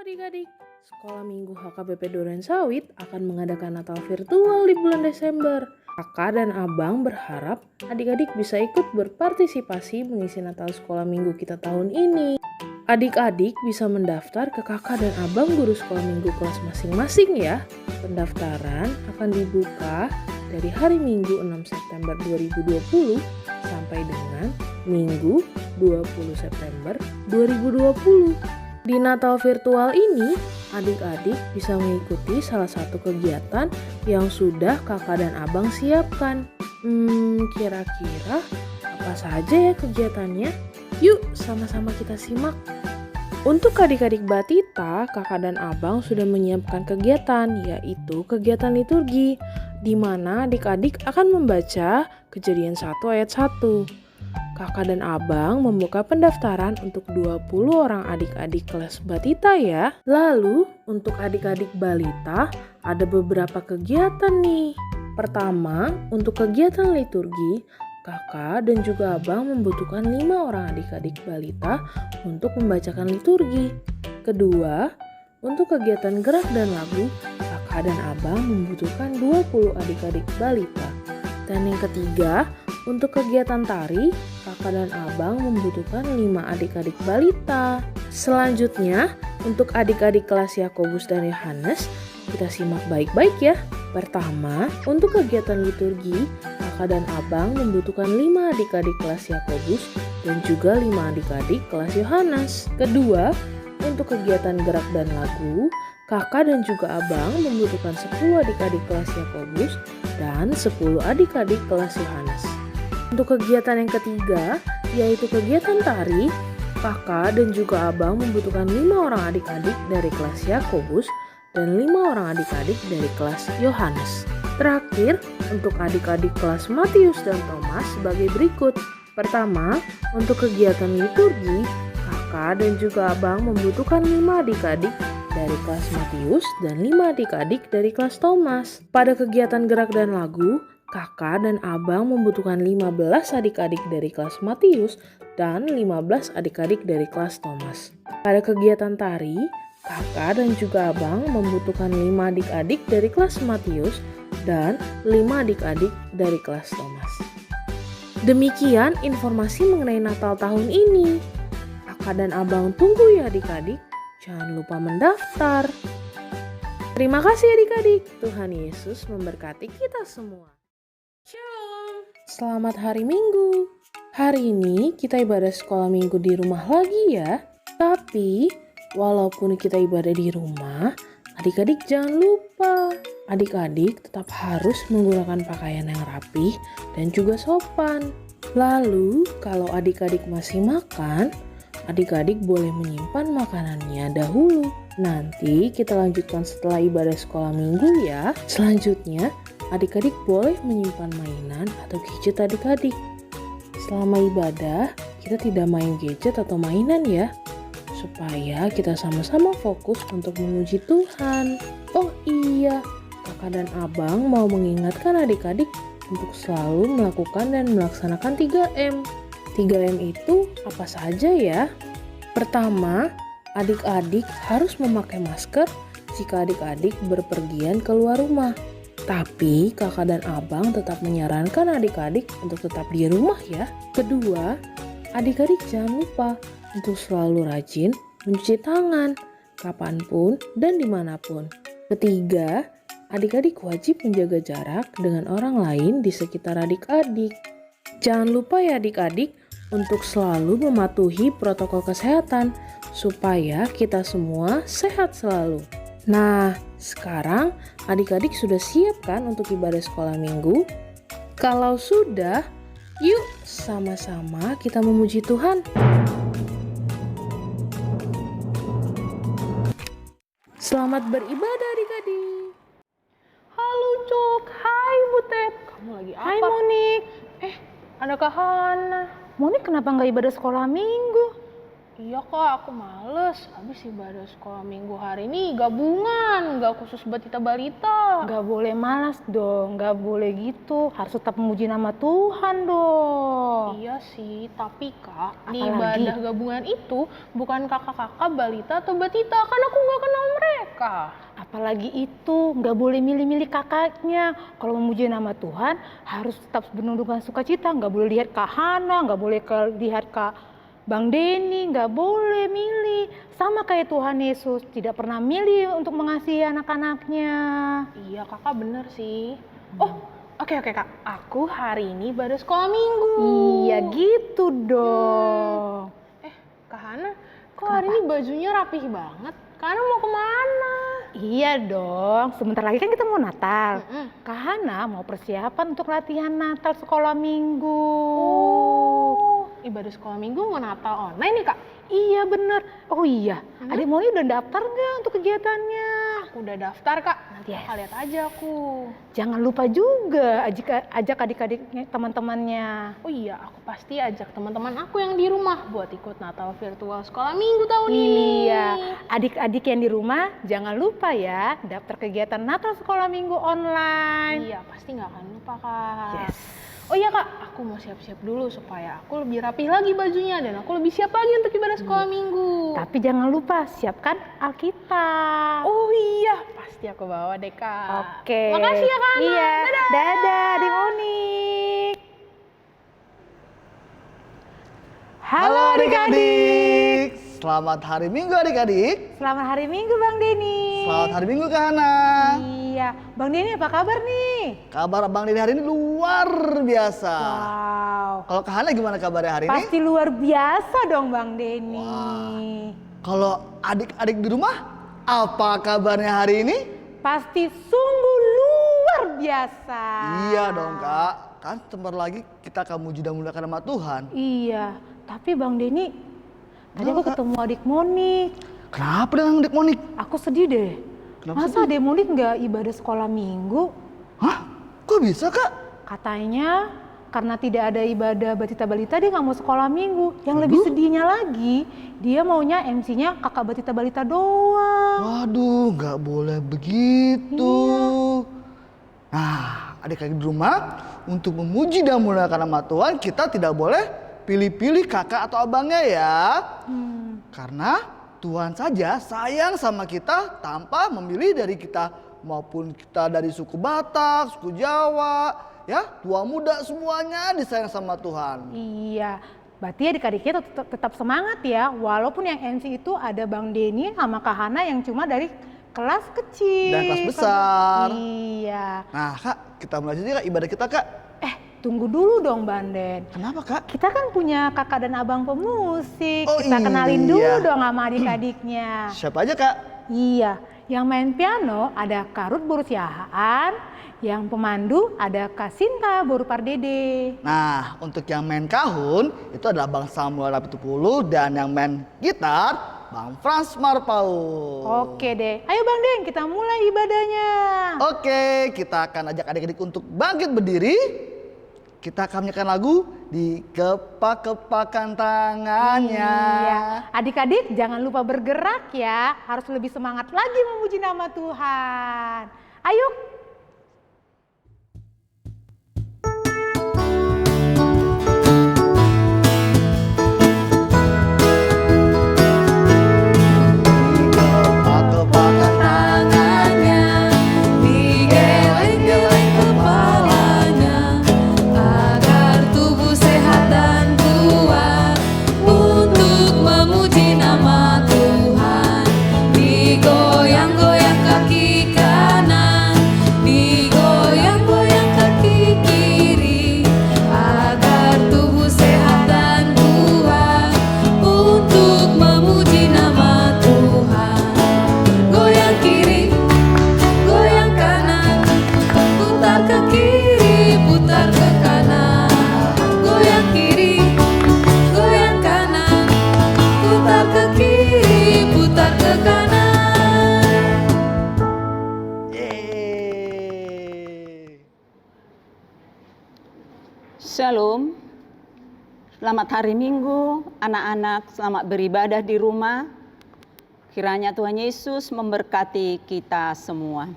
adik-adik, Sekolah Minggu HKBP Durensawit akan mengadakan Natal virtual di bulan Desember. Kakak dan abang berharap adik-adik bisa ikut berpartisipasi mengisi Natal Sekolah Minggu kita tahun ini. Adik-adik bisa mendaftar ke kakak dan abang guru sekolah minggu kelas masing-masing ya. Pendaftaran akan dibuka dari hari Minggu 6 September 2020 sampai dengan Minggu 20 September 2020. Di Natal virtual ini, adik-adik bisa mengikuti salah satu kegiatan yang sudah kakak dan abang siapkan. Kira-kira apa saja ya kegiatannya? Yuk sama-sama kita simak. Untuk adik-adik Batita, kakak dan abang sudah menyiapkan kegiatan, yaitu kegiatan liturgi, di mana adik-adik akan membaca Kejadian 1 ayat 1. Kakak dan abang membuka pendaftaran untuk 20 orang adik-adik kelas Batita ya. Lalu untuk adik-adik Balita ada beberapa kegiatan nih. Pertama, untuk kegiatan liturgi, kakak dan juga abang membutuhkan 5 orang adik-adik balita untuk membacakan liturgi. Kedua, untuk kegiatan gerak dan lagu, kakak dan abang membutuhkan 20 adik-adik balita. Dan yang ketiga, untuk kegiatan tari, kakak dan abang membutuhkan 5 adik-adik balita. Selanjutnya, untuk adik-adik kelas Yakobus dan Yohanes, kita simak baik-baik ya. Pertama, untuk kegiatan liturgi, kakak dan abang membutuhkan 5 adik-adik kelas Yakobus dan juga 5 adik-adik kelas Yohanes. Kedua, untuk kegiatan gerak dan lagu, kakak dan juga abang membutuhkan 10 adik-adik kelas Yakobus dan 10 adik-adik kelas Yohanes. Untuk kegiatan yang ketiga, yaitu kegiatan tari, kakak dan juga abang membutuhkan 5 orang adik-adik dari kelas Yakobus dan 5 orang adik-adik dari kelas Yohanes. Terakhir, untuk adik-adik kelas Matius dan Thomas sebagai berikut. Pertama, untuk kegiatan liturgi, kakak dan juga abang membutuhkan 5 adik-adik dari kelas Matius dan 5 adik-adik dari kelas Thomas. Pada kegiatan gerak dan lagu, kakak dan abang membutuhkan 15 adik-adik dari kelas Matius dan 15 adik-adik dari kelas Thomas. Pada kegiatan tari, kakak dan juga abang membutuhkan 5 adik-adik dari kelas Matius dan 5 adik-adik dari kelas Thomas. Demikian informasi mengenai Natal tahun ini. Kakak dan abang tunggu ya adik-adik. Jangan lupa mendaftar. Terima kasih adik-adik. Tuhan Yesus memberkati kita semua. Shalom. Selamat hari Minggu. Hari ini kita ibadah sekolah minggu di rumah lagi ya. Tapi walaupun kita ibadah di rumah, adik-adik jangan lupa. Adik-adik tetap harus menggunakan pakaian yang rapih dan juga sopan. Lalu kalau adik-adik masih makan, adik-adik boleh menyimpan makanannya dahulu. Nanti kita lanjutkan setelah ibadah sekolah minggu ya. Selanjutnya, adik-adik boleh menyimpan mainan atau gadget adik-adik. Selama ibadah, kita tidak main gadget atau mainan ya. Supaya kita sama-sama fokus untuk memuji Tuhan. Oh iya, kakak dan abang mau mengingatkan adik-adik untuk selalu melakukan dan melaksanakan 3M. 3M itu apa saja ya? Pertama, adik-adik harus memakai masker jika adik-adik berpergian keluar rumah. Tapi kakak dan abang tetap menyarankan adik-adik untuk tetap di rumah ya. Kedua, adik-adik jangan lupa untuk selalu rajin mencuci tangan kapanpun dan dimanapun. Ketiga, adik-adik wajib menjaga jarak dengan orang lain di sekitar adik-adik. Jangan lupa ya adik-adik untuk selalu mematuhi protokol kesehatan supaya kita semua sehat selalu. Nah, sekarang adik-adik sudah siap kan untuk ibadah sekolah minggu? Kalau sudah, yuk sama-sama kita memuji Tuhan. Selamat beribadah adik-adik. Halo Cok, hai Butet. Kamu lagi apa? Hai Monik. Ada Kak Hana. Monik kenapa nggak ibadah sekolah minggu? Iya kak, aku males. Habis ibadah sekolah minggu hari ini gabungan, gak khusus batita balita. Gak boleh malas dong, gak boleh gitu. Harus tetap memuji nama Tuhan dong. Iya sih, tapi kak, di Apalagi? ibadah gabungan itu bukan kakak-kakak balita atau batita, kan aku gak kenal mereka. Apalagi itu, gak boleh milih-milih kakaknya. Kalau memuji nama Tuhan, harus tetap penuh dengan sukacita. Gak boleh lihat Kak Hana, gak boleh lihat Kak Bang Denny, gak boleh milih. Sama kayak Tuhan Yesus, tidak pernah milih untuk mengasihi anak-anaknya. Iya kakak bener sih. Oh, oke kak, aku hari ini ibadah sekolah minggu. Iya gitu dong. Kak Hana, kok hari ini bajunya rapih banget? Kak Hana mau kemana? Iya dong, sebentar lagi kan kita mau Natal. Kak Hana mau persiapan untuk latihan Natal sekolah minggu. Oh, ibadah sekolah minggu mau Natal online nih kak? Iya bener. Oh iya, adik Moni udah daftar nggak untuk kegiatannya? Aku udah daftar kak, nanti Yes. kakak lihat aja aku. Jangan lupa juga ajak adik-adiknya, teman-temannya. Oh iya, aku pasti ajak teman-teman aku yang di rumah buat ikut Natal virtual sekolah minggu tahun ini. Iya, adik-adik yang di rumah jangan lupa ya daftar kegiatan Natal sekolah minggu online. Iya, pasti nggak akan lupa kak. Yes. Oh iya kak, aku mau siap-siap dulu supaya aku lebih rapi lagi bajunya dan aku lebih siap lagi untuk ibadah sekolah minggu. Tapi jangan lupa siapkan Alkitab. Oh iya, pasti aku bawa deh kak. Oke. Makasih ya kak. Iya. Dadah. Dadah, adik Monik. Halo adik-adik, selamat hari Minggu adik-adik. Selamat hari Minggu Bang Denny. Selamat hari Minggu Kak Hana. Iya, Bang Denny apa kabar nih? Kabar Abang Dini hari ini luar biasa. Wow. Kalau Kak Hana gimana kabarnya hari ini? Pasti luar biasa dong Bang Denny. Kalau adik-adik di rumah, apa kabarnya hari ini? Pasti sungguh luar biasa. Iya dong Kak, kan sebentar lagi kita akan muji dan muliakan nama Tuhan. Iya, tapi Bang Denny, tadi aku Kenapa, Kak? ketemu adik Monik. Kenapa dengan adik Monik? Aku sedih deh. Kenapa Masa adik Monik nggak ibadah sekolah minggu? Hah? Kok bisa Kak? Katanya karena tidak ada ibadah batita balita dia nggak mau sekolah minggu. Yang lebih sedihnya lagi, dia maunya MC-nya kakak batita balita doang. Waduh, nggak boleh begitu. Nah, adik-adik di rumah, untuk memuji dan memuliakan nama Tuhan, kita tidak boleh pilih-pilih kakak atau abangnya ya. Karena Tuhan saja sayang sama kita tanpa memilih dari kita, maupun kita dari suku Batak, suku Jawa, ya, tua muda semuanya disayang sama Tuhan. Iya, berarti adik-adiknya tetap semangat ya. Walaupun yang MC itu ada Bang Denny sama Kak Hana yang cuma dari kelas kecil. Dan kelas besar. Iya. Nah Kak, kita mulai saja Kak, ibadah kita Kak. Tunggu dulu dong Bang Den. Kenapa Kak? Kita kan punya kakak dan abang pemusik. Oh, Kita kenalin dulu iya. dong sama adik-adiknya. Siapa aja Kak? Iya, yang main piano ada Kak Ruth Borusiahaan, yang pemandu ada Kak Sinta Boru Pardede. Nah, untuk yang main kahun itu adalah Bang Samuel Rapitupulu, dan yang main gitar Bang Frans Marpaus. Oke deh, ayo Bang Den kita mulai ibadahnya. Oke, kita akan ajak adik-adik untuk bangkit berdiri. Kita akan menyanyikan lagu di kepak-kepakan tangannya. Iya, adik-adik jangan lupa bergerak ya, harus lebih semangat lagi memuji nama Tuhan. Ayo. Kepak-kepakan tangannya, digeleng-geleng kepalanya, agar tubuh sehat dan kuat untuk memuji nama Tuhan. Digoyang-goyang kaki kanan, digoyang-goyang kaki kiri, agar tubuh sehat dan kuat untuk memuji nama Tuhan. Goyang kiri, goyang kanan, putar ke kiri, putar ke kanan. Goyang kiri, goyang kanan, putar ke kiri, putar ke kanan. Yeay. Shalom, Selamat hari Minggu, anak-anak, selamat beribadah di rumah. Kiranya Tuhan Yesus memberkati kita semua.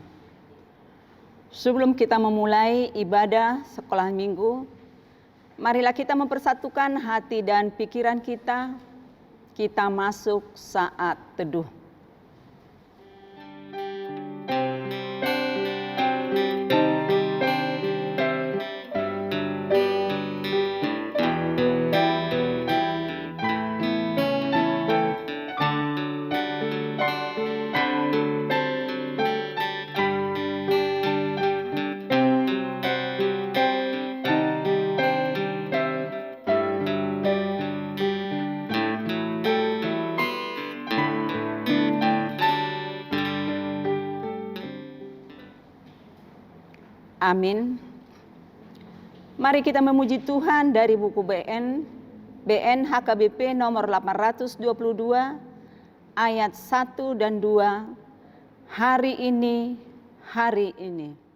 Sebelum kita memulai ibadah sekolah minggu, marilah kita mempersatukan hati dan pikiran kita. Kita masuk saat teduh. Amin. Mari kita memuji Tuhan dari buku BN HKBP nomor 822 ayat 1 dan 2. Hari ini, hari ini.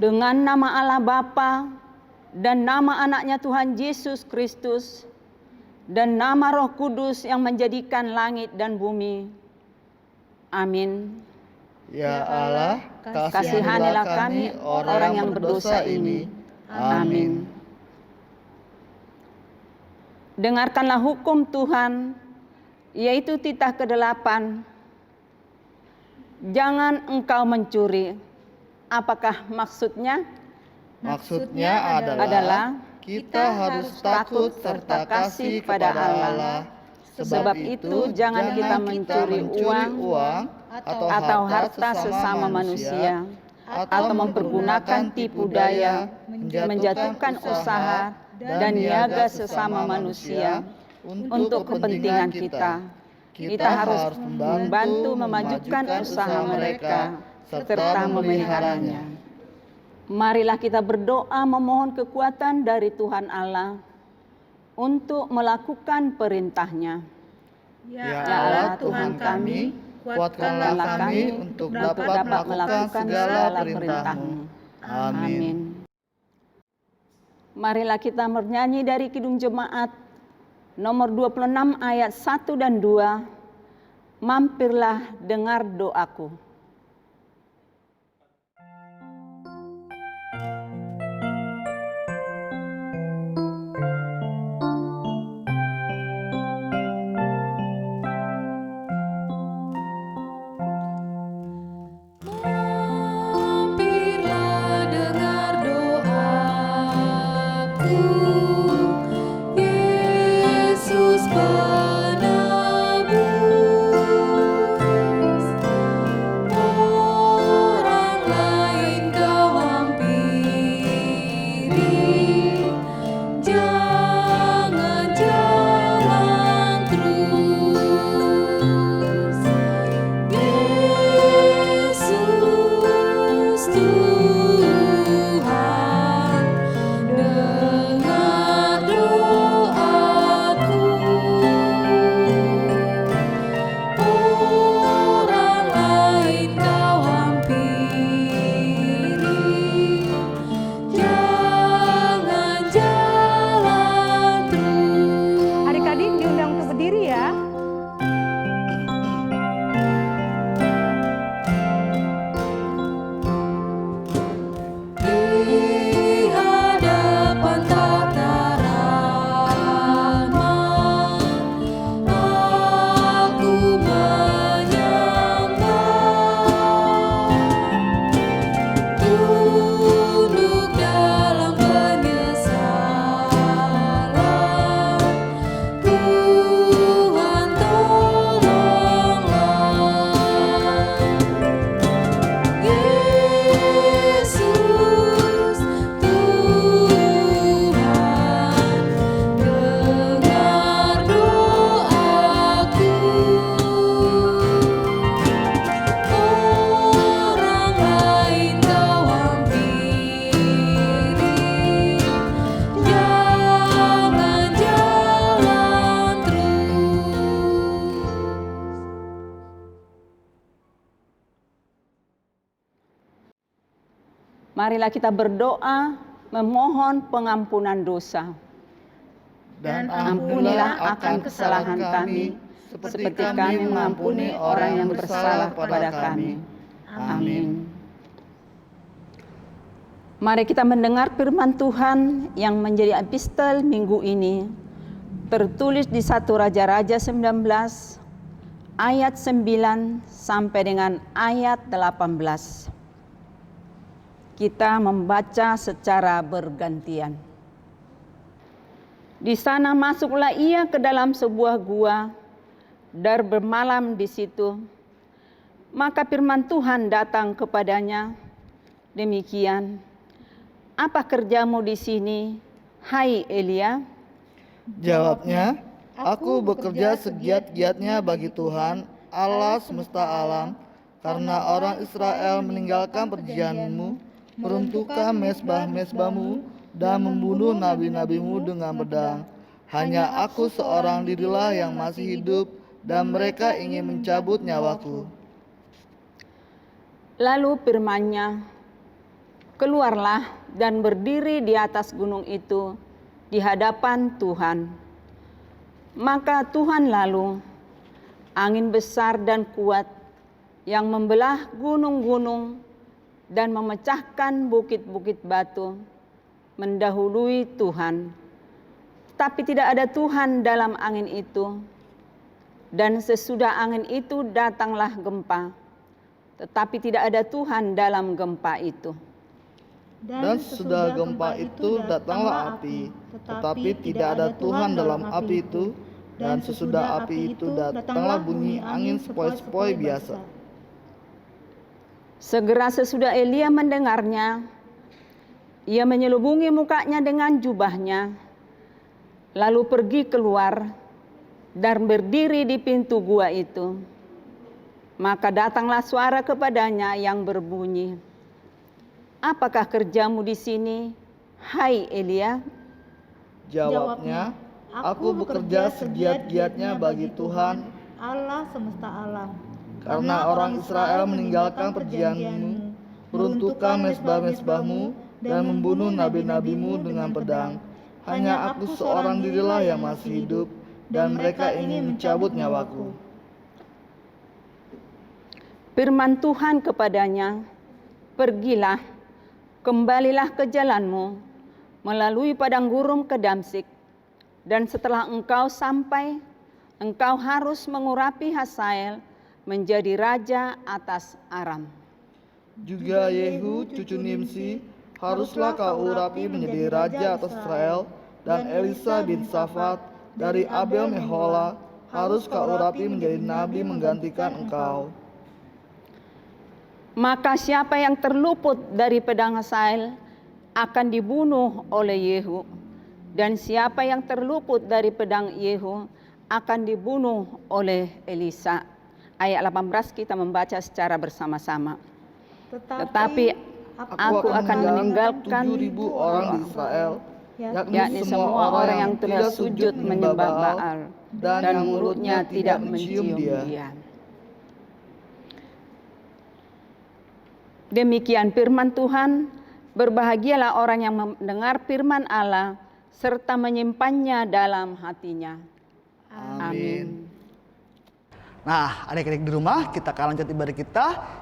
Dengan nama Allah Bapa dan nama anaknya Tuhan Yesus Kristus dan nama Roh Kudus yang menjadikan langit dan bumi. Amin. Ya Allah, kasihanilah kami orang yang berdosa ini. Amin. Dengarkanlah hukum Tuhan, yaitu titah ke-8. Jangan engkau mencuri. Apakah maksudnya? Maksudnya adalah kita harus takut serta kasih pada Allah. Sebab itu jangan kita mencuri uang atau harta sesama manusia, atau mempergunakan tipu daya, menjatuhkan usaha dan niaga sesama manusia untuk kepentingan kita. Kita harus membantu memajukan usaha mereka serta memeliharanya. Marilah kita berdoa memohon kekuatan dari Tuhan Allah untuk melakukan perintah-Nya. Ya Allah Tuhan kami, kuatkanlah kami untuk dapat melakukan segala perintah-Mu. Amin. Marilah kita bernyanyi dari Kidung Jemaat nomor 26 ayat 1 dan 2. Mampirlah dengar doaku. Marilah kita berdoa memohon pengampunan dosa. Dan Ampunilah akan kesalahan kami, seperti kami mengampuni orang yang bersalah kepada kami. Amin. Mari kita mendengar firman Tuhan yang menjadi epistel minggu ini, tertulis di 1 Raja-Raja 19, ayat 9 sampai dengan ayat 18. Kita membaca secara bergantian. Di sana masuklah ia ke dalam sebuah gua dan bermalam di situ. Maka firman Tuhan datang kepadanya, demikian, apa kerjamu di sini, hai Elia? Jawabnya, aku bekerja segiat-giatnya bagi Tuhan, Allah semesta alam, karena orang Israel meninggalkan perjanjianmu, meruntuhkan mezbah-mezbahmu, dan membunuh nabi-nabimu dengan pedang. Hanya aku seorang dirilah yang masih hidup, dan mereka ingin mencabut nyawaku. Lalu firman-Nya, keluarlah dan berdiri di atas gunung itu di hadapan Tuhan. Maka Tuhan lalu, angin besar dan kuat yang membelah gunung-gunung dan memecahkan bukit-bukit batu, mendahului Tuhan. Tapi tidak ada Tuhan dalam angin itu. Dan sesudah angin itu datanglah gempa. Tetapi tidak ada Tuhan dalam gempa itu. Dan sesudah gempa itu datanglah api, tetapi tidak ada Tuhan dalam api itu. Dan sesudah api itu datanglah bunyi angin sepoi-sepoi biasa. Segera sesudah Elia mendengarnya, ia menyelubungi mukanya dengan jubahnya, lalu pergi keluar dan berdiri di pintu gua itu. Maka datanglah suara kepadanya yang berbunyi, apakah kerjamu di sini, hai Elia? Jawabnya, aku bekerja segiat-giatnya bagi Tuhan, Allah semesta alam. karena orang Israel meninggalkan perjanjianmu, meruntuhkan mezbah-mezbahmu, dan membunuh nabi-nabimu dengan pedang. Hanya aku seorang dirilah yang masih hidup, dan mereka ingin mencabut nyawaku. Firman Tuhan kepadanya, pergilah, kembalilah ke jalanmu, melalui padang gurun ke Damsyik, dan setelah engkau sampai, engkau harus mengurapi Hazael menjadi raja atas Aram. Juga Yehu cucu Nimsi haruslah kau urapi menjadi raja atas Israel, dan Elisa bin Safat dari Abel Mehola harus kau urapi menjadi nabi menggantikan engkau. Maka siapa yang terluput dari pedang Hazael akan dibunuh oleh Yehu, dan siapa yang terluput dari pedang Yehu akan dibunuh oleh Elisa. Ayat 18 kita membaca secara bersama-sama. Tetapi aku akan meninggalkan 7.000 orang di Israel, yakni semua orang yang tidak sujud menyembah Baal, dan mulutnya tidak mencium dia. Demikian firman Tuhan, berbahagialah orang yang mendengar firman Allah, serta menyimpannya dalam hatinya. Amin. Nah, adik-adik di rumah, kita akan lanjut ibadah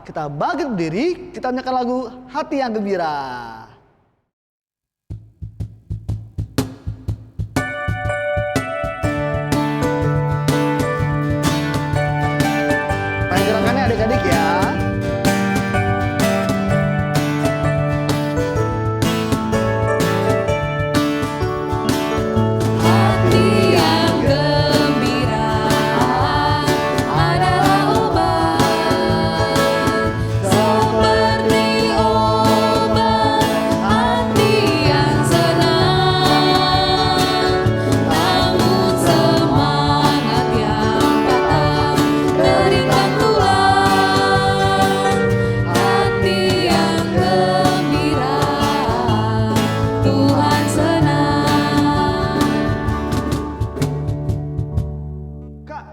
kita bangkit berdiri, kita nyanyikan lagu Hati yang Gembira. Main gerakannya adik-adik ya. Hati yang gembira adalah obat, seperti obat hati yang senang. Namun semangat yang patah keringkan tulang. Hati yang gembira, Tuhan senang. Kak,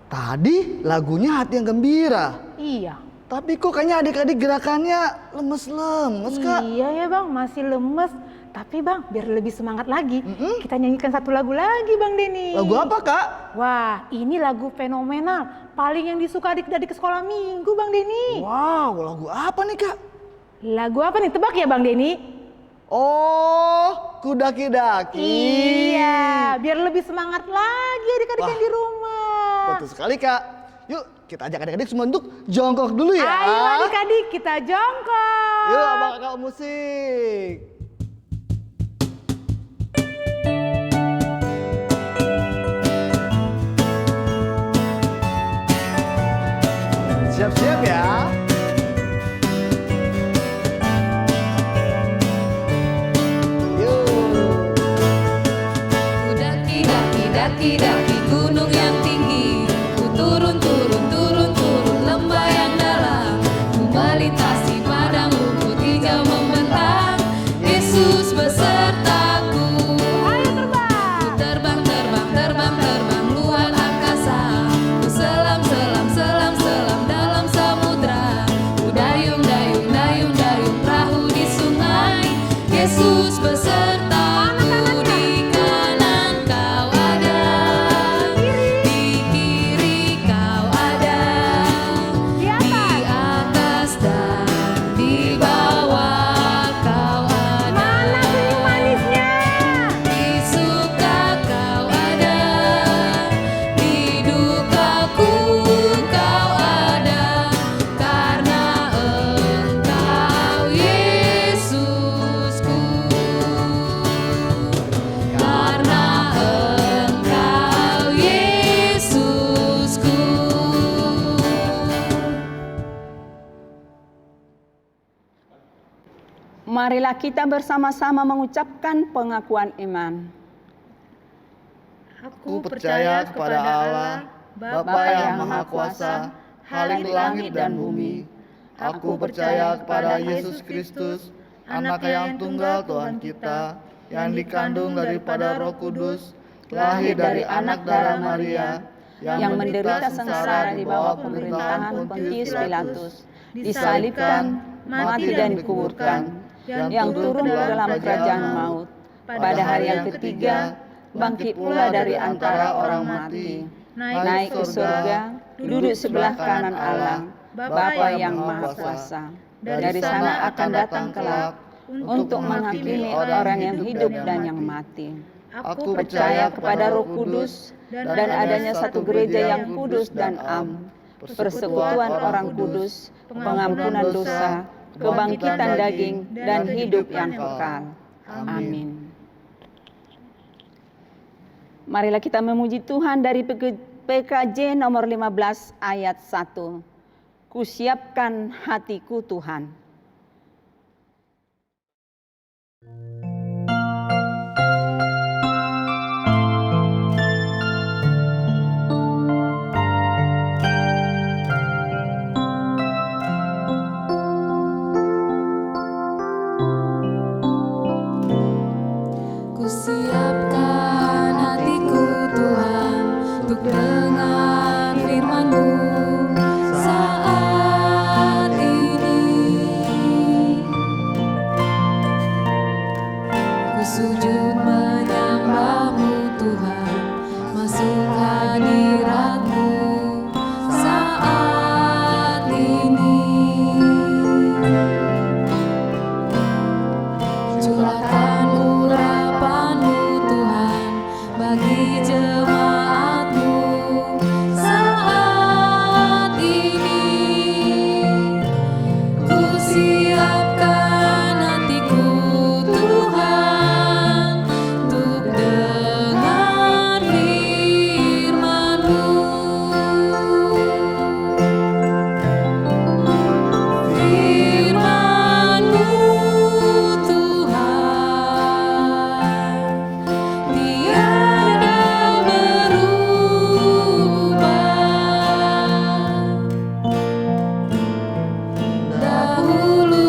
tadi lagunya Hati yang Gembira. Iya. Tapi kok kayaknya adik-adik gerakannya lemes-lemes, Kak. Iya ya Bang, masih lemes. Tapi Bang, biar lebih semangat lagi, kita nyanyikan satu lagu lagi Bang Denny. Lagu apa, Kak? Wah, ini lagu fenomenal. Paling yang disuka adik-adik sekolah minggu Bang Denny. Wow, lagu apa nih, Kak? Lagu apa nih? Tebak ya Bang Denny? Oh, Kudaki-daki. Iya, biar lebih semangat lagi adik-adik yang di rumah. Betul sekali, Kak. Yuk, kita ajak adik-adik semua untuk jongkok dulu ya. Ayo adik-adik, kita jongkok. Yuk, abang kakak musik. Siap-siap ya. Daki-daki gunung yang tinggi, ku turun lembah yang dalam, ku melintasi padang rumput hijau membentang, Yesus besertaku. Ku terbang luar angkasa, ku selam dalam samudra, ku dayung perahu di sungai, Yesus besertaku. Marilah kita bersama-sama mengucapkan pengakuan iman. Aku percaya kepada Allah, Bapa yang Maha Kuasa, Khalik langit dan bumi. Aku percaya kepada Yesus Kristus, Anak yang tunggal Tuhan kita, yang dikandung daripada Roh Kudus, lahir dari anak darah Maria, yang menderita sengsara di bawah pemerintahan Pontius Pilatus, disalibkan, mati dan dikuburkan, yang turun ke dalam kerajaan maut, pada hari yang ketiga bangkit pula dari antara orang mati, naik ke surga, duduk sebelah kanan Allah, Bapa yang Maha Kuasa. Dari sana akan datang kelak untuk menghakimi orang yang hidup dan yang mati. Aku percaya kepada Roh Kudus dan adanya satu gereja yang kudus dan am, persekutuan orang kudus, pengampunan dosa, kebangkitan daging, dan hidup yang kekal. Amin. Marilah kita memuji Tuhan dari PKJ nomor 15 ayat 1. Kusiapkan hatiku Tuhan. Kusiapkan hatiku Tuhan untuk dengar firman-Mu saat ini. Ku sujud menyembah-Mu Tuhan, masuk hadirat-Mu saat ini. Curahkan urapan-Mu Tuhan bagi jemaat-Mu saat ini. Ku siapkan hatiku Tuhan untuk dengar firman-Mu. Firman-Mu Tuhan tiada berubah. Dahulu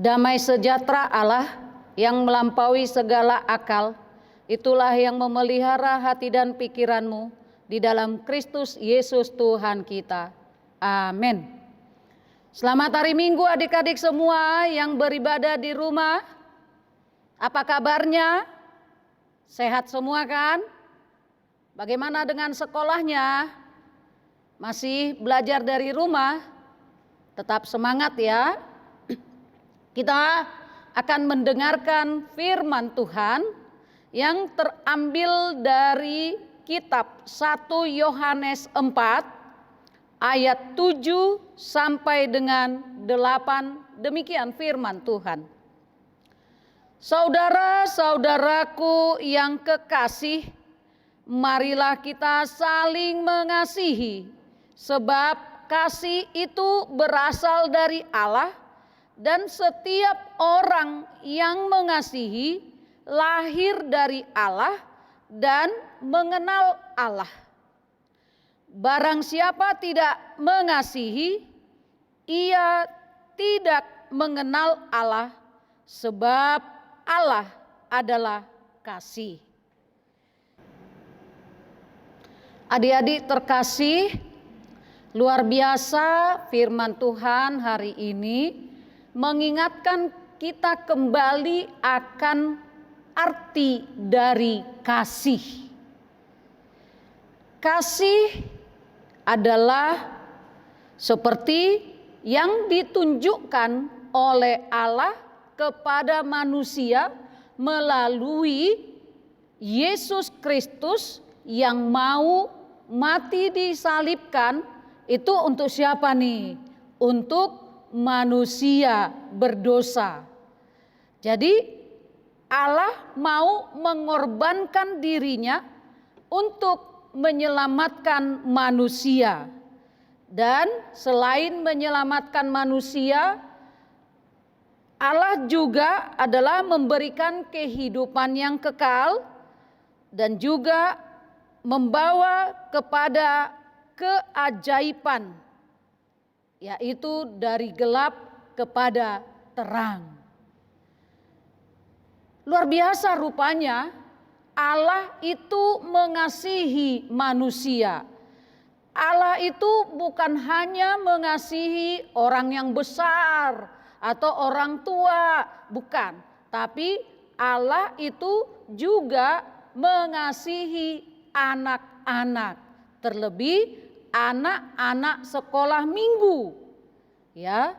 damai sejahtera Allah yang melampaui segala akal, itulah yang memelihara hati dan pikiranmu di dalam Kristus Yesus Tuhan kita. Amin. Selamat hari Minggu adik-adik semua yang beribadah di rumah. Apa kabarnya? Sehat semua kan? Bagaimana dengan sekolahnya? Masih belajar dari rumah? Tetap semangat ya. Kita akan mendengarkan firman Tuhan yang terambil dari kitab 1 Yohanes 4 ayat 7 sampai dengan 8. Demikian firman Tuhan. Saudara-saudaraku yang kekasih, marilah kita saling mengasihi, sebab kasih itu berasal dari Allah, dan setiap orang yang mengasihi lahir dari Allah dan mengenal Allah. Barang siapa tidak mengasihi, ia tidak mengenal Allah, sebab Allah adalah kasih. Adik-adik terkasih, luar biasa firman Tuhan hari ini mengingatkan kita kembali akan arti dari kasih. Kasih adalah seperti yang ditunjukkan oleh Allah kepada manusia melalui Yesus Kristus yang mau mati disalibkan. Itu untuk siapa nih? Untuk manusia berdosa. Jadi Allah mau mengorbankan dirinya untuk menyelamatkan manusia. Dan selain menyelamatkan manusia, Allah juga adalah memberikan kehidupan yang kekal dan juga membawa kepada keajaiban, yaitu dari gelap kepada terang. Luar biasa rupanya Allah itu mengasihi manusia. Allah itu bukan hanya mengasihi orang yang besar atau orang tua, bukan. Tapi Allah itu juga mengasihi anak-anak, terlebih anak-anak sekolah minggu. Ya,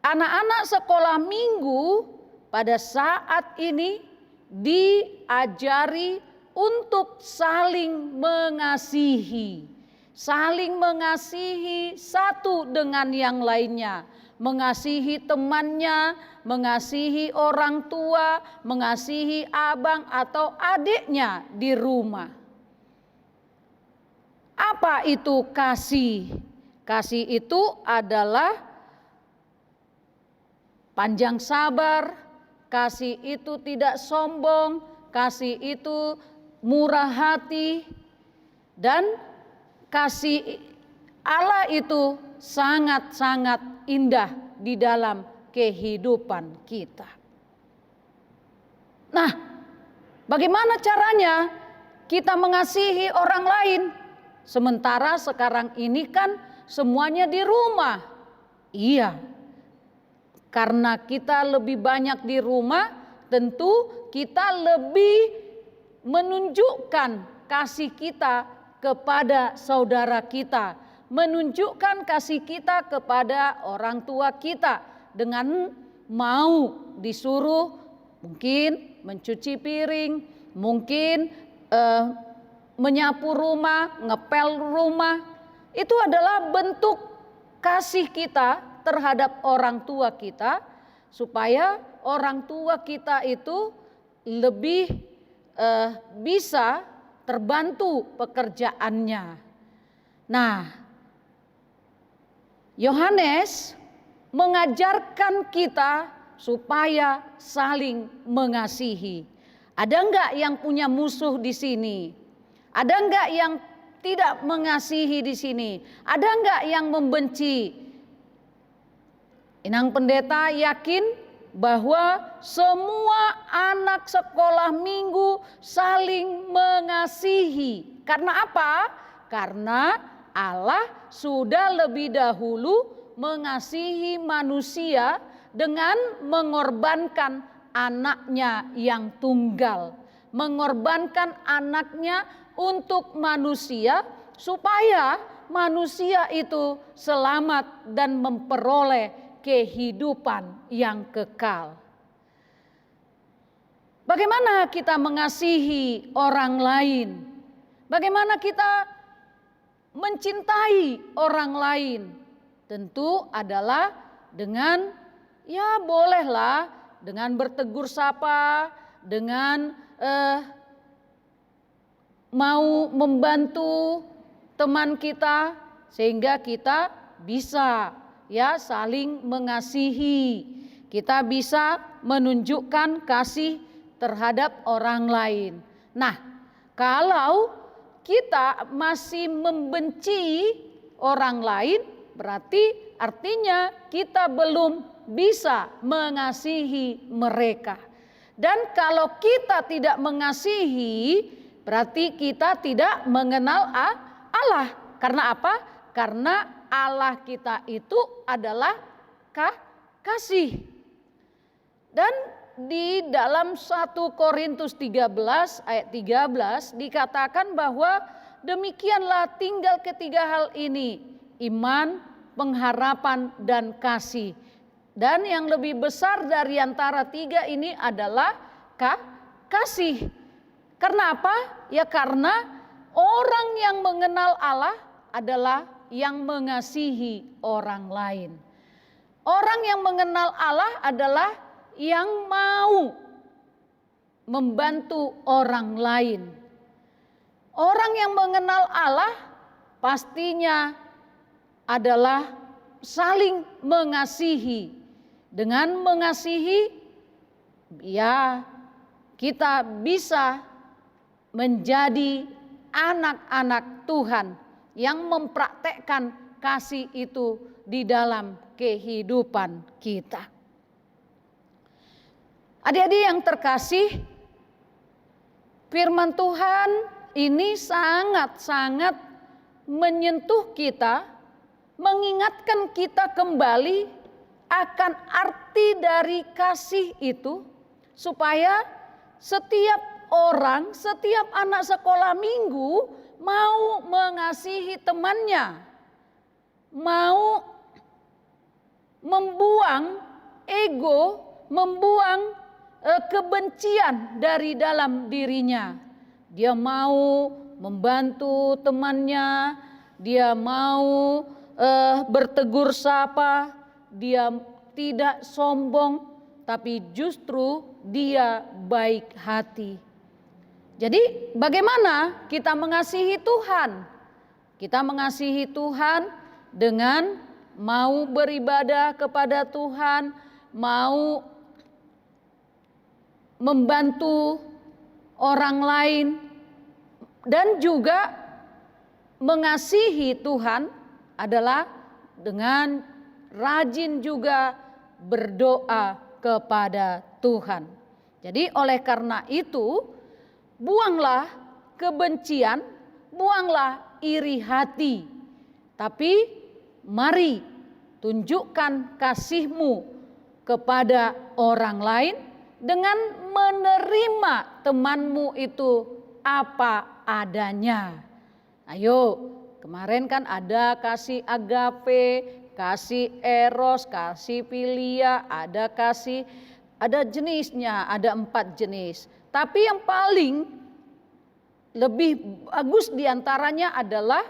anak-anak sekolah minggu pada saat ini diajari untuk saling mengasihi satu dengan yang lainnya, mengasihi temannya, mengasihi orang tua, mengasihi abang atau adiknya di rumah. Apa itu kasih? Kasih itu adalah panjang sabar, kasih itu tidak sombong, kasih itu murah hati, dan kasih Allah itu sangat-sangat indah di dalam kehidupan kita. Nah, bagaimana caranya kita mengasihi orang lain? Sementara sekarang ini kan semuanya di rumah. Iya, karena kita lebih banyak di rumah, tentu kita lebih menunjukkan kasih kita kepada saudara kita, menunjukkan kasih kita kepada orang tua kita dengan mau disuruh mungkin mencuci piring, mungkin menyapu rumah, ngepel rumah. Itu adalah bentuk kasih kita terhadap orang tua kita, supaya orang tua kita itu lebih bisa terbantu pekerjaannya. Nah, Yohanes mengajarkan kita supaya saling mengasihi. Ada enggak yang punya musuh di sini? Ada enggak yang tidak mengasihi di sini? Ada enggak yang membenci? Inang Pendeta yakin bahwa semua anak sekolah minggu saling mengasihi. Karena apa? Karena Allah sudah lebih dahulu mengasihi manusia dengan mengorbankan anaknya yang tunggal. Mengorbankan anaknya untuk manusia supaya manusia itu selamat dan memperoleh kehidupan yang kekal. Bagaimana kita mengasihi orang lain? Bagaimana kita mencintai orang lain? Tentu adalah dengan, ya bolehlah, dengan bertegur sapa, dengan mau membantu teman kita sehingga kita bisa ya saling mengasihi. Kita bisa menunjukkan kasih terhadap orang lain. Nah, kalau kita masih membenci orang lain, berarti artinya kita belum bisa mengasihi mereka. Dan kalau kita tidak mengasihi, berarti kita tidak mengenal Allah. Karena apa? Karena Allah kita itu adalah kasih. Dan di dalam 1 Korintus 13 ayat 13 dikatakan bahwa demikianlah tinggal ketiga hal ini, iman, pengharapan, dan kasih. Dan yang lebih besar dari antara tiga ini adalah kasih. Karena apa? Ya karena orang yang mengenal Allah adalah yang mengasihi orang lain. Orang yang mengenal Allah adalah yang mau membantu orang lain. Orang yang mengenal Allah pastinya adalah saling mengasihi. Dengan mengasihi, ya kita bisa menjadi anak-anak Tuhan yang mempraktekkan kasih itu di dalam kehidupan kita. Adik-adik yang terkasih, firman Tuhan ini sangat-sangat menyentuh kita, mengingatkan kita kembali akan arti dari kasih itu, supaya setiap orang, setiap anak sekolah minggu mau mengasihi temannya, mau membuang ego, membuang kebencian dari dalam dirinya. Dia mau membantu temannya, dia mau bertegur sapa, dia tidak sombong, tapi justru dia baik hati. Jadi bagaimana kita mengasihi Tuhan? Kita mengasihi Tuhan dengan mau beribadah kepada Tuhan, mau membantu orang lain, dan juga mengasihi Tuhan adalah dengan rajin juga berdoa kepada Tuhan. Jadi oleh karena itu, buanglah kebencian, buanglah iri hati. Tapi mari tunjukkan kasihmu kepada orang lain dengan menerima temanmu itu apa adanya. Ayo, kemarin kan ada kasih agape, kasih eros, kasih filia, ada jenisnya, ada 4 jenis. Tapi yang paling lebih bagus diantaranya adalah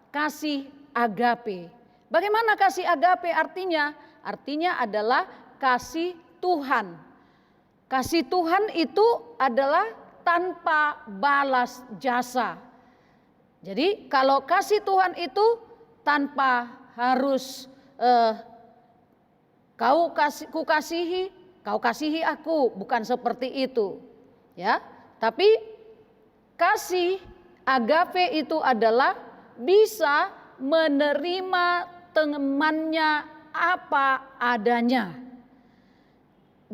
kasih agape. Bagaimana kasih agape artinya? Artinya adalah kasih Tuhan. Kasih Tuhan itu adalah tanpa balas jasa. Jadi kalau kasih Tuhan itu tanpa harus kau kasihi aku, bukan seperti itu, ya. Tapi kasih agape itu adalah bisa menerima temannya apa adanya.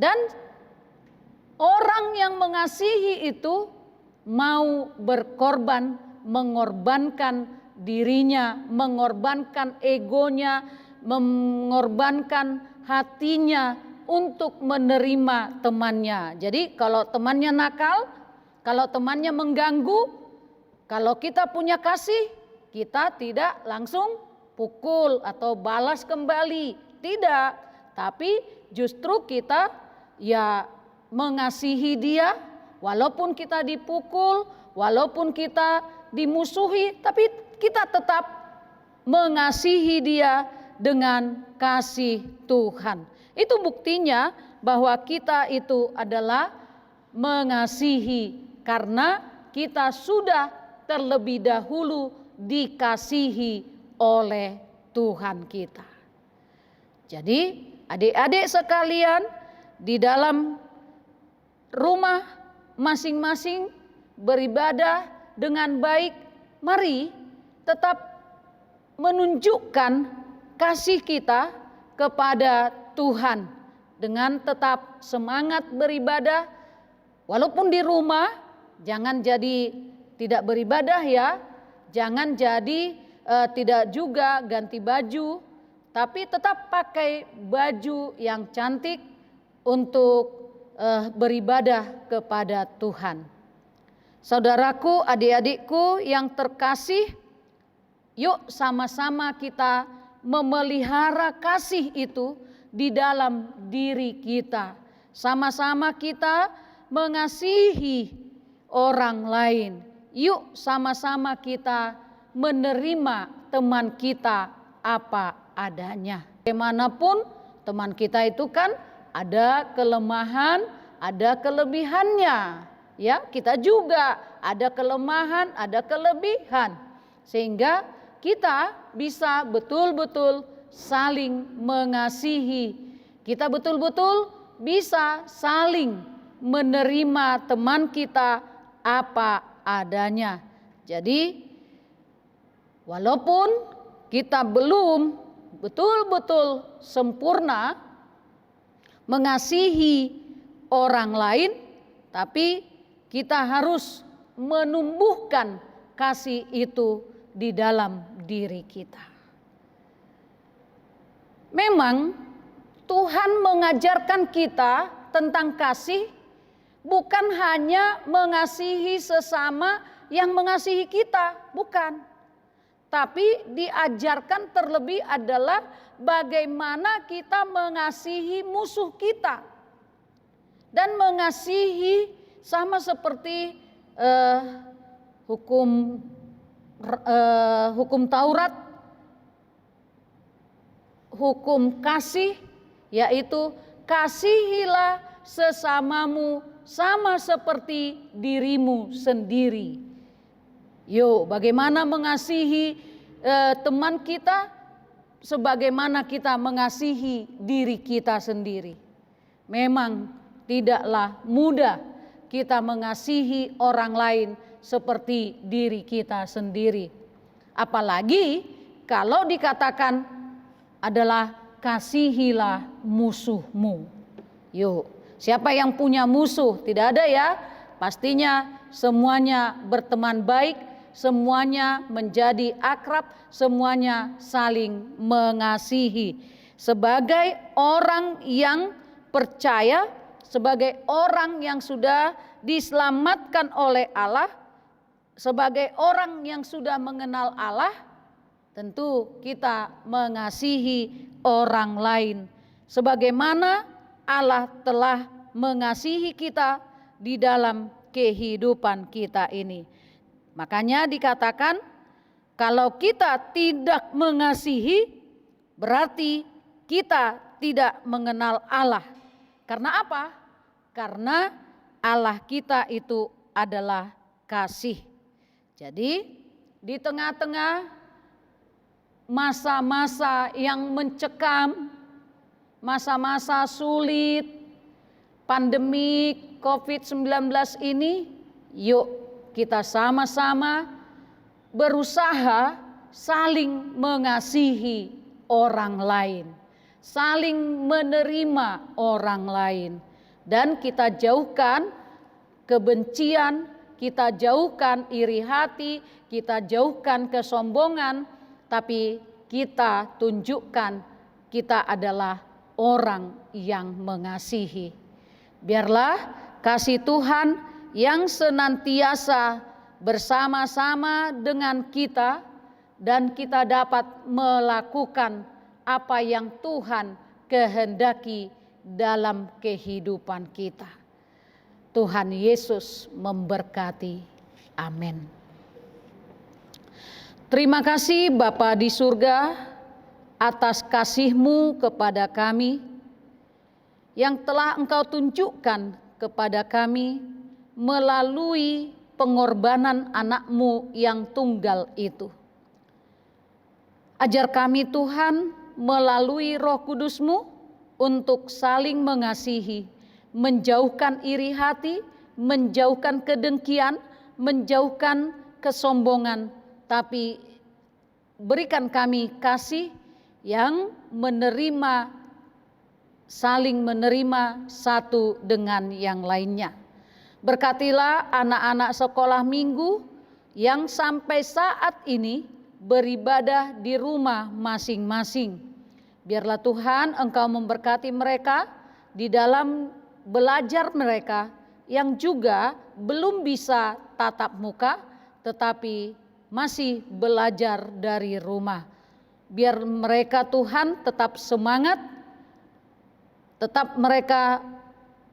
Dan orang yang mengasihi itu mau berkorban, mengorbankan dirinya, mengorbankan egonya, mengorbankan hatinya untuk menerima temannya. Jadi kalau temannya nakal, kalau temannya mengganggu, kalau kita punya kasih, kita tidak langsung pukul atau balas kembali. Tidak, tapi justru kita ya mengasihi dia, walaupun kita dipukul, walaupun kita dimusuhi, tapi kita tetap mengasihi dia dengan kasih Tuhan. Itu buktinya bahwa kita itu adalah mengasihi karena kita sudah terlebih dahulu dikasihi oleh Tuhan kita. Jadi adik-adik sekalian, di dalam rumah masing-masing beribadah dengan baik, mari tetap menunjukkan kasih kita kepada Tuhan dengan tetap semangat beribadah. Walaupun di rumah, jangan jadi tidak beribadah ya, jangan jadi tidak juga ganti baju, tapi tetap pakai baju yang cantik untuk beribadah kepada Tuhan. Saudaraku, adik-adikku yang terkasih, yuk sama-sama kita memelihara kasih itu di dalam diri kita. Sama-sama kita mengasihi orang lain. Yuk sama-sama kita menerima teman kita apa adanya. Bagaimanapun teman kita itu kan ada kelemahan, ada kelebihannya. Ya, kita juga ada kelemahan, ada kelebihan. Sehingga kita bisa betul-betul saling mengasihi. Kita betul-betul bisa saling menerima teman kita apa adanya. Jadi walaupun kita belum betul-betul sempurna mengasihi orang lain, tapi kita harus menumbuhkan kasih itu di dalam diri kita. Memang Tuhan mengajarkan kita tentang kasih bukan hanya mengasihi sesama yang mengasihi kita, bukan. Tapi diajarkan terlebih adalah bagaimana kita mengasihi musuh kita. Dan mengasihi sama seperti hukum Taurat, hukum kasih, yaitu kasihilah sesamamu sama seperti dirimu sendiri. Yuk, bagaimana mengasihi teman kita sebagaimana kita mengasihi diri kita sendiri. Memang tidaklah mudah kita mengasihi orang lain seperti diri kita sendiri. Apalagi kalau dikatakan adalah kasihilah musuhmu. Yuk, siapa yang punya musuh? Tidak ada ya. Pastinya semuanya berteman baik, semuanya menjadi akrab, semuanya saling mengasihi. Sebagai orang yang percaya, sebagai orang yang sudah diselamatkan oleh Allah, sebagai orang yang sudah mengenal Allah, tentu kita mengasihi orang lain sebagaimana Allah telah mengasihi kita di dalam kehidupan kita ini. Makanya dikatakan kalau kita tidak mengasihi berarti kita tidak mengenal Allah. Karena apa? Karena Allah kita itu adalah kasih. Jadi di tengah-tengah masa-masa yang mencekam, masa-masa sulit, pandemi COVID-19 ini, yuk kita sama-sama berusaha saling mengasihi orang lain, saling menerima orang lain. dan kita jauhkan kebencian, kita jauhkan iri hati, kita jauhkan kesombongan, tapi kita tunjukkan kita adalah orang yang mengasihi. Biarlah kasih Tuhan yang senantiasa bersama-sama dengan kita dan kita dapat melakukan apa yang Tuhan kehendaki dalam kehidupan kita. Tuhan Yesus memberkati. Amin. Terima kasih Bapa di surga atas kasih-Mu kepada kami yang telah Engkau tunjukkan kepada kami melalui pengorbanan anak-Mu yang tunggal itu. Ajar kami Tuhan melalui Roh Kudus-Mu untuk saling mengasihi, menjauhkan iri hati, menjauhkan kedengkian, menjauhkan kesombongan, tapi berikan kami kasih yang menerima, saling menerima satu dengan yang lainnya. Berkatilah anak-anak sekolah minggu yang sampai saat ini beribadah di rumah masing-masing. Biarlah Tuhan Engkau memberkati mereka di dalam belajar mereka yang juga belum bisa tatap muka tetapi masih belajar dari rumah. Biar mereka Tuhan tetap semangat, tetap mereka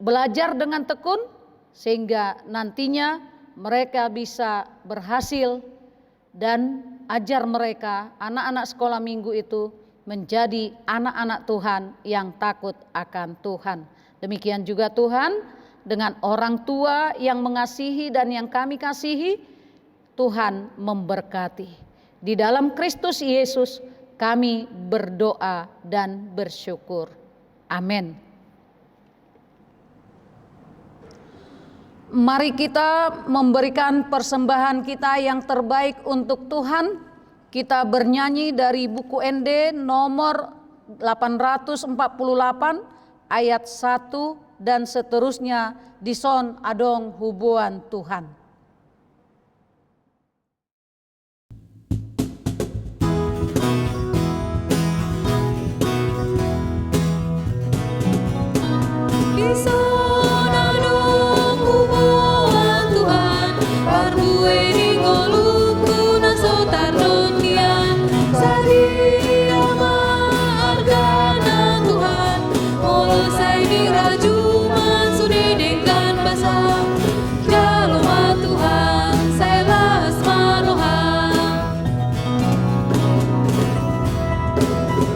belajar dengan tekun sehingga nantinya mereka bisa berhasil, dan ajar mereka anak-anak sekolah minggu itu menjadi anak-anak Tuhan yang takut akan Tuhan. Demikian juga Tuhan dengan orang tua yang mengasihi dan yang kami kasihi, Tuhan memberkati. Di dalam Kristus Yesus kami berdoa dan bersyukur. Amin. Mari kita memberikan persembahan kita yang terbaik untuk Tuhan. Kita bernyanyi dari buku ND nomor 848 ayat 1 dan seterusnya, Dison Adong Hubuan Tuhan.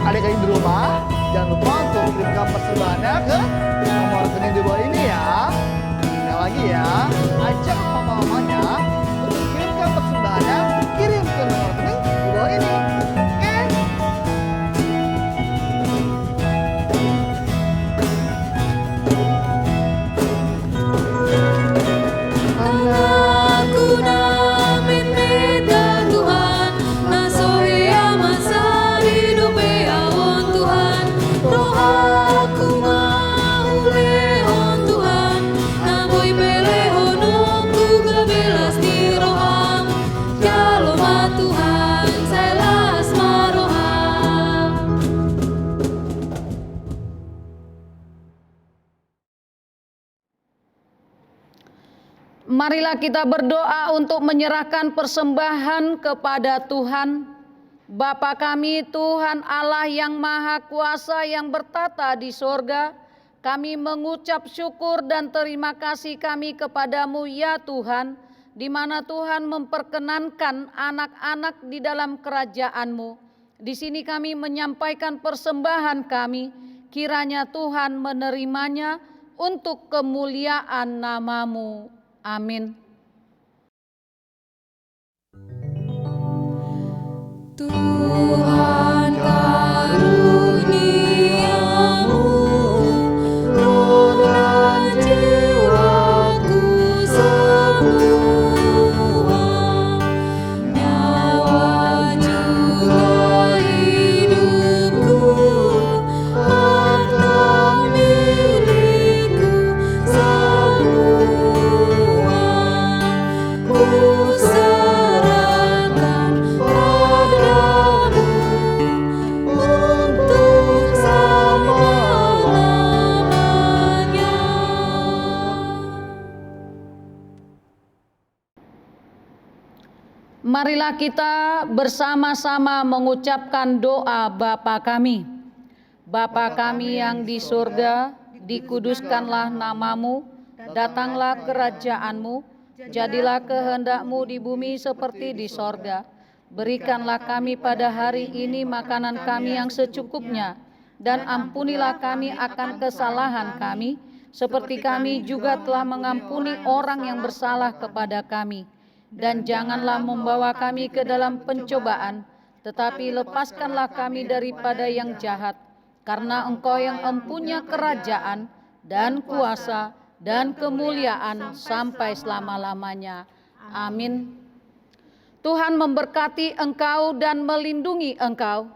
Adik-adik di rumah, jangan lupa untuk kirimkan persembahannya ke nomor rekening di bawah ini ya. Sekali lagi ya, ajak papa-mamanya untuk kirimkan persembahannya, kirim ke nomor rekening di bawah ini. Oke? Anakku namin beda Tuhan, nasohe amasa hidup awon Tuhan. Roh aku mau lehon Tuhan, naboy pelehon aku gabelas di roham. Jaloma Tuhan, saya las maroham. Marilah kita berdoa untuk menyerahkan persembahan kepada Tuhan. Bapa kami, Tuhan Allah yang Maha Kuasa yang bertata di sorga, kami mengucap syukur dan terima kasih kami kepadamu ya Tuhan, di mana Tuhan memperkenankan anak-anak di dalam kerajaan-Mu. Di sini kami menyampaikan persembahan kami, kiranya Tuhan menerimanya untuk kemuliaan nama-Mu. Amin. Tuhan karuniamu, rohlah jiwaku semua, nyawa juga hidupku, harta milikku, Marilah kita bersama-sama mengucapkan doa Bapa kami. Bapa kami yang di surga, dikuduskanlah namamu, datanglah kerajaanmu, jadilah kehendak-Mu di bumi seperti di sorga. Berikanlah kami pada hari ini makanan kami yang secukupnya, dan ampunilah kami akan kesalahan kami, seperti kami juga telah mengampuni orang yang bersalah kepada kami. Dan janganlah membawa kami ke dalam pencobaan, tetapi lepaskanlah kami daripada yang jahat. Karena Engkau yang empunya kerajaan dan kuasa dan kemuliaan sampai selama-lamanya. Amin. Tuhan memberkati engkau dan melindungi engkau.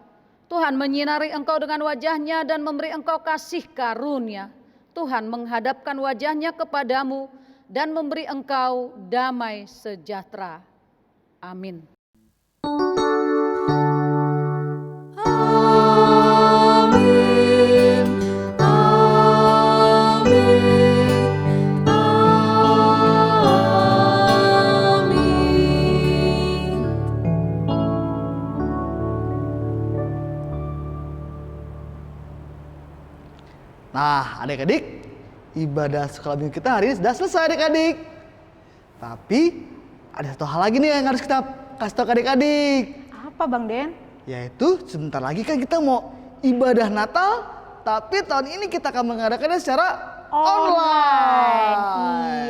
Tuhan menyinari engkau dengan wajah-Nya dan memberi engkau kasih karunia. Tuhan menghadapkan wajah-Nya kepadamu dan memberi engkau damai sejahtera. Amin. Amin. Amin. Amin. Nah, adik-adik, ibadah sekolah minggu kita hari ini sudah selesai adik-adik. Tapi ada satu hal lagi nih yang harus kita kasih tahu ke adik-adik. Apa Bang Den? Yaitu sebentar lagi kan kita mau ibadah Natal, tapi tahun ini kita akan mengadakannya secara online.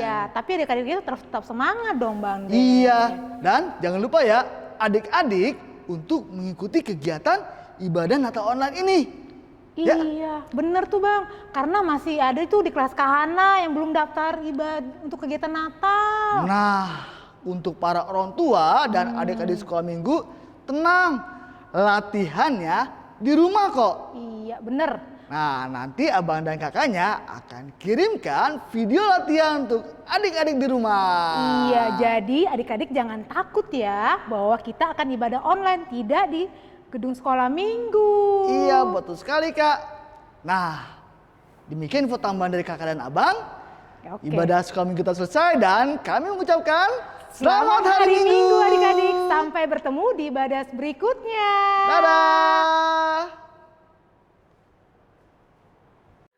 Iya, tapi adik-adik kita tetap semangat dong Bang Den. Iya, dan jangan lupa ya adik-adik untuk mengikuti kegiatan ibadah Natal online ini. Ya. Iya, bener tuh Bang. Karena masih ada tuh di kelas Kahana yang belum daftar ibadah untuk kegiatan Natal. Nah, untuk para orang tua dan adik-adik sekolah minggu, tenang, latihannya di rumah kok. Iya, bener. Nah, nanti abang dan kakaknya akan kirimkan video latihan untuk adik-adik di rumah. Iya, jadi adik-adik jangan takut ya bahwa kita akan ibadah online, tidak di gedung sekolah minggu. Iya, betul sekali Kak. Nah, demikian info tambahan dari kakak dan abang. Oke. Ibadah sekolah minggu kita selesai dan kami mengucapkan Selamat hari Minggu adik-adik. Sampai bertemu di ibadah berikutnya. Dadah.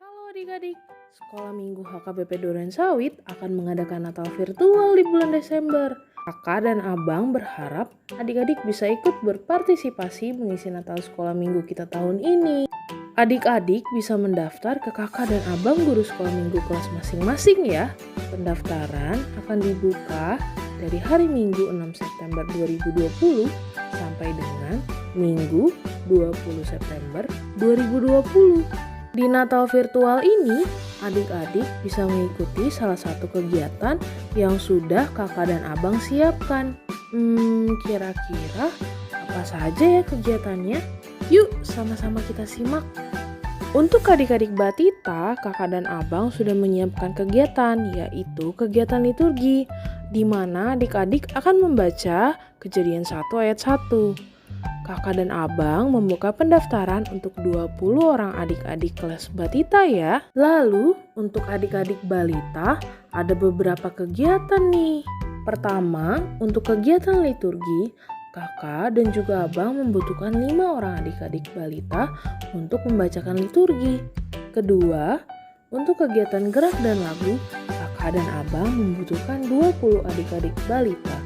Halo adik-adik, Sekolah Minggu HKBP Durensawit akan mengadakan Natal virtual di bulan Desember. Kakak dan abang berharap adik-adik bisa ikut berpartisipasi mengisi Natal sekolah minggu kita tahun ini. Adik-adik bisa mendaftar ke kakak dan abang guru sekolah minggu kelas masing-masing ya. Pendaftaran akan dibuka dari hari Minggu 6 September 2020 sampai dengan Minggu 20 September 2020. Di Natal virtual ini, adik-adik bisa mengikuti salah satu kegiatan yang sudah kakak dan abang siapkan. Kira-kira apa saja ya kegiatannya? Yuk sama-sama kita simak. Untuk adik-adik Batita, kakak dan abang sudah menyiapkan kegiatan, yaitu kegiatan liturgi, di mana adik-adik akan membaca Kejadian 1 ayat 1. Kakak dan abang membuka pendaftaran untuk 20 orang adik-adik kelas Batita ya. Lalu untuk adik-adik Balita ada beberapa kegiatan nih. Pertama, untuk kegiatan liturgi, kakak dan juga abang membutuhkan 5 orang adik-adik Balita untuk membacakan liturgi. Kedua, untuk kegiatan gerak dan lagu, kakak dan abang membutuhkan 20 adik-adik Balita.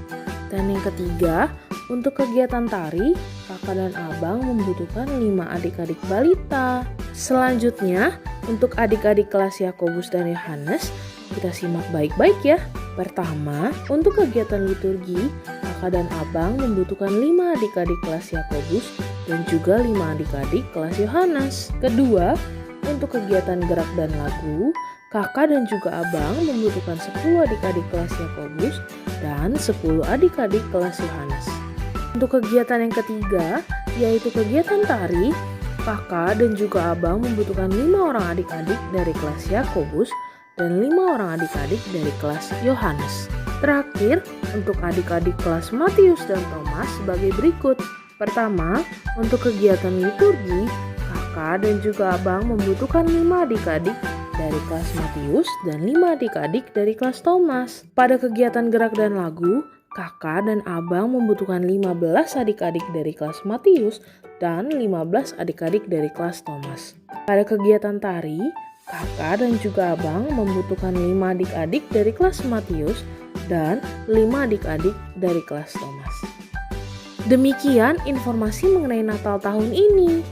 Dan yang ketiga, untuk kegiatan tari, kakak dan abang membutuhkan 5 adik-adik Balita. Selanjutnya, untuk adik-adik kelas Yakobus dan Yohanes, kita simak baik-baik ya. Pertama, untuk kegiatan liturgi, kakak dan abang membutuhkan 5 adik-adik kelas Yakobus dan juga 5 adik-adik kelas Yohanes. Kedua, untuk kegiatan gerak dan lagu, kakak dan juga abang membutuhkan 10 adik-adik kelas Yakobus dan 10 adik-adik kelas Yohanes. Untuk kegiatan yang ketiga, yaitu kegiatan tari, kakak dan juga abang membutuhkan 5 orang adik-adik dari kelas Yakobus dan 5 orang adik-adik dari kelas Yohanes. Terakhir, untuk adik-adik kelas Matius dan Thomas sebagai berikut. Pertama, untuk kegiatan liturgi, kakak dan juga abang membutuhkan 5 adik-adik dari kelas Matius dan 5 adik-adik dari kelas Thomas. Pada kegiatan gerak dan lagu, Kakak dan abang membutuhkan 15 adik-adik dari kelas Matius dan 15 adik-adik dari kelas Thomas. Pada kegiatan tari, kakak dan juga abang membutuhkan 5 adik-adik dari kelas Matius dan 5 adik-adik dari kelas Thomas. Demikian informasi mengenai Natal tahun ini.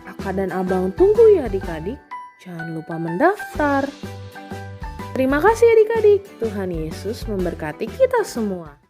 Kakak dan abang tunggu ya adik-adik. Jangan lupa mendaftar. Terima kasih adik-adik. Tuhan Yesus memberkati kita semua.